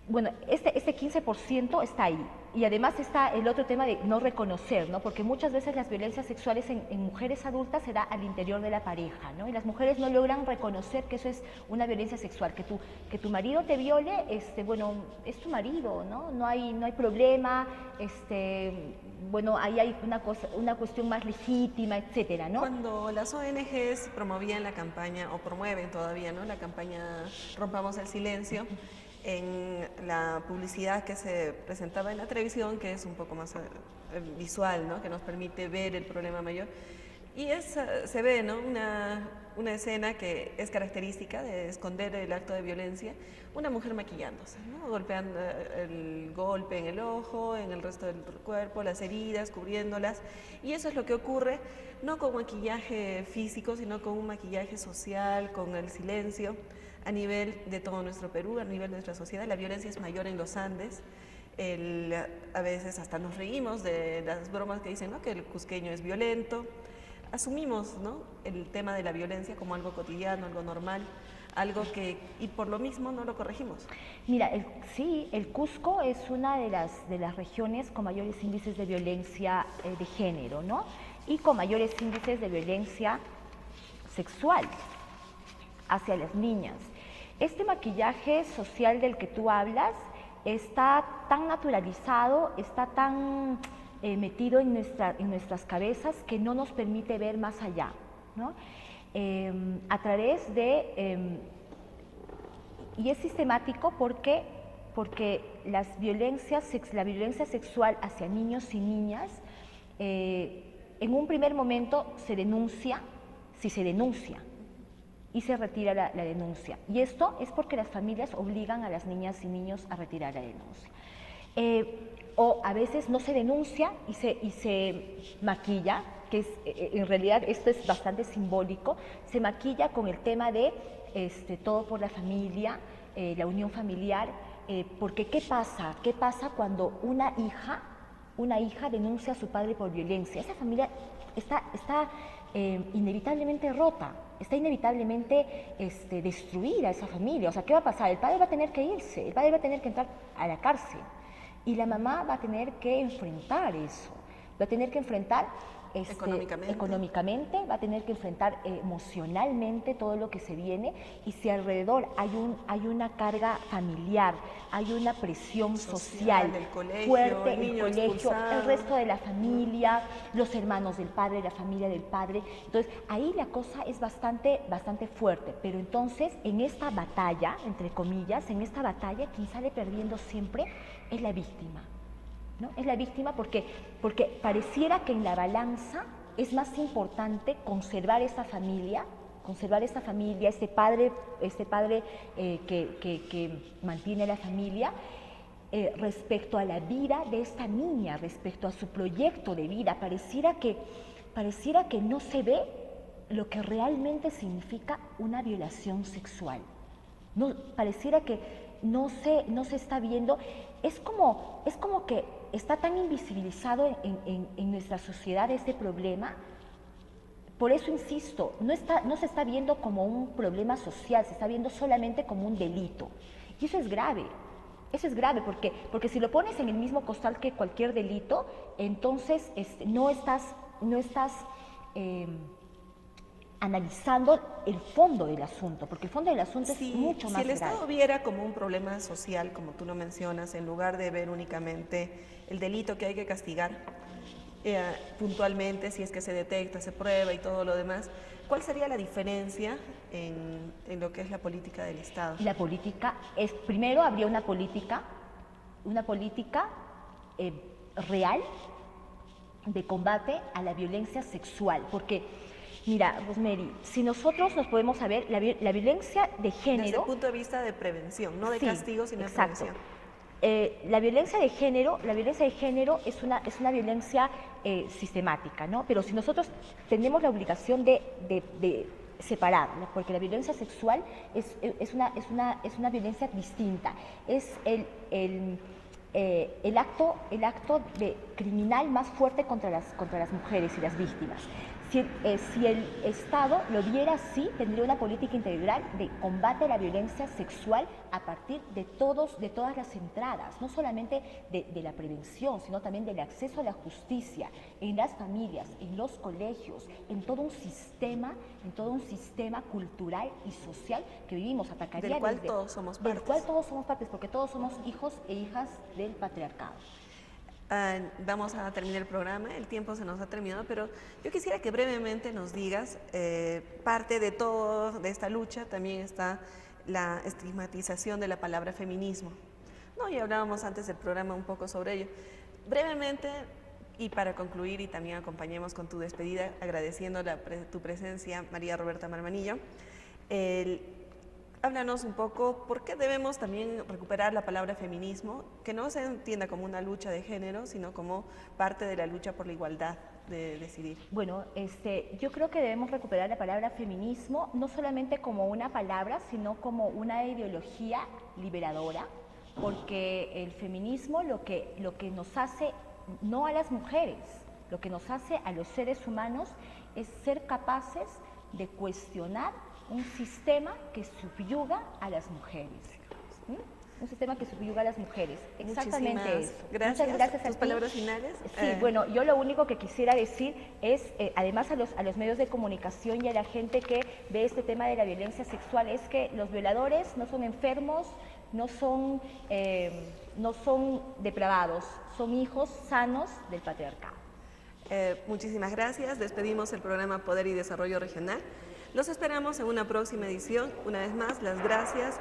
bueno, este 15% está ahí. Y además está el otro tema de no reconocer, ¿no? Porque muchas veces las violencias sexuales en mujeres adultas se da al interior de la pareja, ¿no? Y las mujeres no logran reconocer que eso es una violencia sexual, que tu marido te viole, bueno, es tu marido, ¿no? No hay problema, bueno, ahí hay una cuestión más legítima, etcétera, ¿no? Cuando las ONGs promovían la campaña, o promueven todavía, ¿no?, la campaña Rompamos el Silencio, en la publicidad que se presentaba en la televisión, que es un poco más visual, ¿no?, que nos permite ver el problema mayor, y se ve, ¿no?, una escena que es característica de esconder el acto de violencia, una mujer maquillándose, ¿no?, golpeando el golpe en el ojo, en el resto del cuerpo, las heridas, cubriéndolas, y eso es lo que ocurre, no con maquillaje físico, sino con un maquillaje social, con el silencio, a nivel de todo nuestro Perú, a nivel de nuestra sociedad. La violencia es mayor en los Andes. A veces hasta nos reímos de las bromas que dicen, ¿no?, que el cusqueño es violento. Asumimos, ¿no?, el tema de la violencia como algo cotidiano, algo normal, algo que, y por lo mismo no lo corregimos. Mira, sí, el Cusco es una de las regiones con mayores índices de violencia de género, ¿no? Y con mayores índices de violencia sexual hacia las niñas. Este maquillaje social del que tú hablas está tan naturalizado, está tan metido en nuestras cabezas que no nos permite ver más allá, ¿no? A través de... y es sistemático porque la violencia sexual hacia niños y niñas en un primer momento se denuncia, si se denuncia, y se retira la denuncia. Y esto es porque las familias obligan a las niñas y niños a retirar la denuncia. O a veces no se denuncia y se maquilla, que es, en realidad esto es bastante simbólico, se maquilla con el tema de todo por la familia, la unión familiar, porque ¿qué pasa? ¿Qué pasa cuando una hija denuncia a su padre por violencia? Esa familia está inevitablemente rota, está inevitablemente destruida esa familia. O sea, ¿qué va a pasar? El padre va a tener que irse, el padre va a tener que entrar a la cárcel y la mamá va a tener que enfrentar eso, va a tener que enfrentar económicamente, va a tener que enfrentar emocionalmente todo lo que se viene, y si alrededor hay una carga familiar, hay una presión social del colegio, fuerte, el colegio, expulsado, el resto de la familia, los hermanos del padre, la familia del padre, entonces ahí la cosa es bastante fuerte. Pero entonces en esta batalla, entre comillas, en esta batalla quien sale perdiendo siempre es la víctima, ¿no? Es la víctima porque pareciera que en la balanza es más importante conservar esta familia, este padre que mantiene la familia, respecto a la vida de esta niña, respecto a su proyecto de vida. Pareciera que no se ve lo que realmente significa una violación sexual. No, pareciera que no se está viendo. Es como que está tan invisibilizado en nuestra sociedad este problema. Por eso insisto, no se está viendo como un problema social, se está viendo solamente como un delito. Y eso es grave. Eso es grave porque si lo pones en el mismo costal que cualquier delito, entonces no estás analizando el fondo del asunto, porque el fondo del asunto es mucho más grave. Si el Estado viera como un problema social, como tú lo mencionas, en lugar de ver únicamente el delito que hay que castigar puntualmente, si es que se detecta, se prueba y todo lo demás, ¿cuál sería la diferencia en lo que es la política del Estado? La política es, primero habría una política real de combate a la violencia sexual, porque mira, Rosemary, si nosotros nos podemos saber, la violencia de género... Desde el punto de vista de prevención, no de castigo, sino de prevención. La violencia de género es una violencia sistemática, ¿no? Pero si nosotros tenemos la obligación de separar, ¿no? Porque la violencia sexual es una violencia distinta, es el acto de criminal más fuerte contra las mujeres y las víctimas. Si el Estado lo viera así, tendría una política integral de combate a la violencia sexual a partir de todas las entradas, no solamente de la prevención, sino también del acceso a la justicia, en las familias, en los colegios, en todo un sistema cultural y social que vivimos. Atacaría del cual todos somos partes. Del cual todos somos partes, porque todos somos hijos e hijas del patriarcado. Vamos a terminar el programa, el tiempo se nos ha terminado, pero yo quisiera que brevemente nos digas, parte de de esta lucha también está la estigmatización de la palabra feminismo, ¿no? Y hablábamos antes del programa un poco sobre ello. Brevemente, y para concluir, y también acompañemos con tu despedida, agradeciendo tu presencia, María Roberta Marmanillo, háblanos un poco por qué debemos también recuperar la palabra feminismo, que no se entienda como una lucha de género, sino como parte de la lucha por la igualdad de decidir. Bueno, yo creo que debemos recuperar la palabra feminismo no solamente como una palabra, sino como una ideología liberadora, porque el feminismo lo que nos hace, no a las mujeres, lo que nos hace a los seres humanos es ser capaces de cuestionar un sistema que subyuga a las mujeres. Un sistema que subyuga a las mujeres. Exactamente eso. Gracias. Muchas gracias a ¿Tus ti. palabras finales? Sí, bueno, yo lo único que quisiera decir es, además a los medios de comunicación y a la gente que ve este tema de la violencia sexual, es que los violadores no son enfermos, no son depravados, son hijos sanos del patriarcado. Muchísimas gracias. Despedimos el programa Poder y Desarrollo Regional. Los esperamos en una próxima edición. Una vez más, las gracias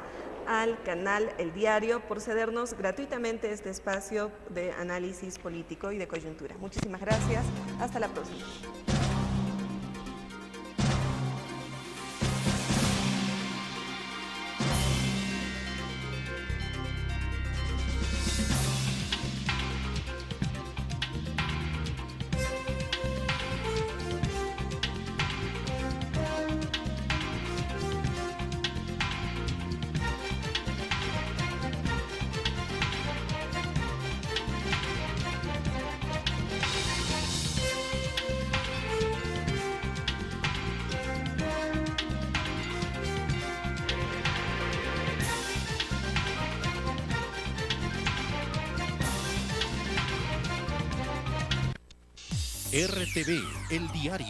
al canal El Diario por cedernos gratuitamente este espacio de análisis político y de coyuntura. Muchísimas gracias. Hasta la próxima. RTV, El Diario.